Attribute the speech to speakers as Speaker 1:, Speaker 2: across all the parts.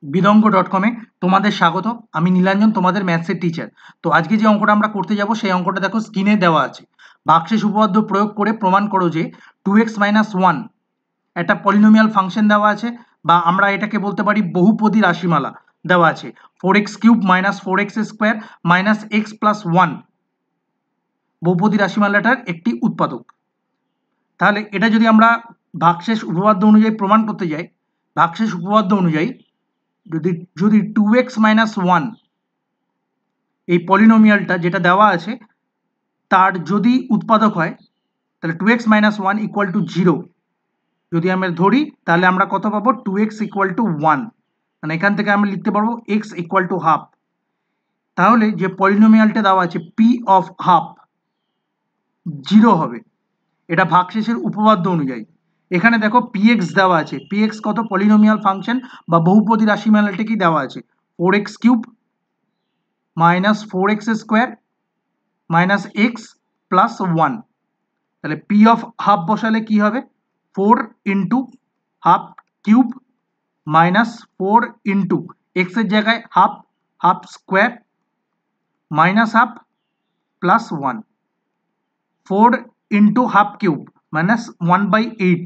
Speaker 1: বিদঙ্গ.com-এ তোমাদের স্বাগত। আমি নীলাঞ্জন, তোমাদের ম্যাথসের টিচার। তো আজকে যে অঙ্কটা আমরা করতে যাব সেই অঙ্কটা দেখো স্ক্রিনে দেওয়া আছে। ভাগশেষ উপপাদ্য প্রয়োগ করে প্রমাণ করো যে 2x - 1 একটা পলিনোমিয়াল ফাংশন দেওয়া আছে, বা আমরা এটাকে বলতে পারি বহুপদী রাশিমালা দেওয়া আছে। 4x³ - 4x² - x + 1 বহুপদী রাশিমালাটার একটি উৎপাদক। তাহলে এটা যদি আমরা ভাগশেষ উপপাদ্য অনুযায়ী প্রমাণ করতে যাই, ভাগশেষ উপপাদ্য অনুযায়ী যদি 2x - 1 এই পলিনোমিয়ালটা যেটা দেওয়া আছে তার যদি উৎপাদক হয়, তাহলে 2x - 1 = 0 যদি আমরা ধরি, তাহলে আমরা কত পাবো? 2x = 1। মানে এখান থেকে আমরা লিখতে পারবো x = হাফ। তাহলে যে পলিনোমিয়ালটা দেওয়া আছে p of হাফ 0 হবে। এটা ভাগশেষের উপপাদ্য অনুযায়ী। এখানে দেখো px দেওয়া আছে, px কত? পলিনোমিয়াল ফাংশন বা বহুপদী রাশিমালাটাকেই দেওয়া আছে 4x³ - 4x² - x + 1। তাহলে p of হাফ বসালে কি হবে? 4 × হাফ কিউব মাইনাস 4 × x এর জায়গায় half, half square minus half plus 1। 4 × half cube minus 1/8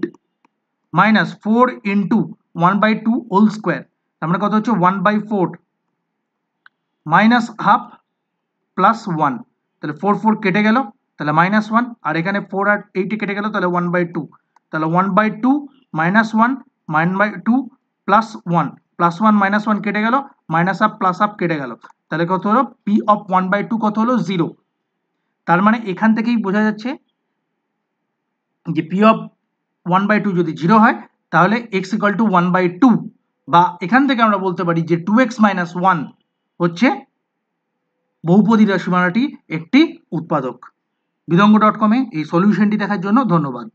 Speaker 1: minus 4 × 1/2 whole square, আমরা কত হচ্ছে 1/4 মাইনাস হাফ প্লাস 1। তাহলে 4 4 কেটে গেল, তাহলে -1, আর এখানে 4 আর 8 কেটে গেল, তাহলে 1/2। তাহলে 1/2 -1 -2 প্লাস 1 প্লাস 1 -1 কেটে গেল, মাইনাস হাফ প্লাস হাফ কেটে গেল, তাহলে কত হলো? p of 1/2 কত হলো? 0। তার মানে এখান থেকেই বোঝা যাচ্ছে যে p of 1/2 যদি 0 হয় তাহলে x = 1/2, বা এখান থেকে আমরা বলতে পারি যে 2x - 1 হচ্ছে বহুপদী রাশিমালাটি একটি উৎপাদক। বিদঙ্গ.com-এ এই সলিউশনটি দেখার জন্য ধন্যবাদ।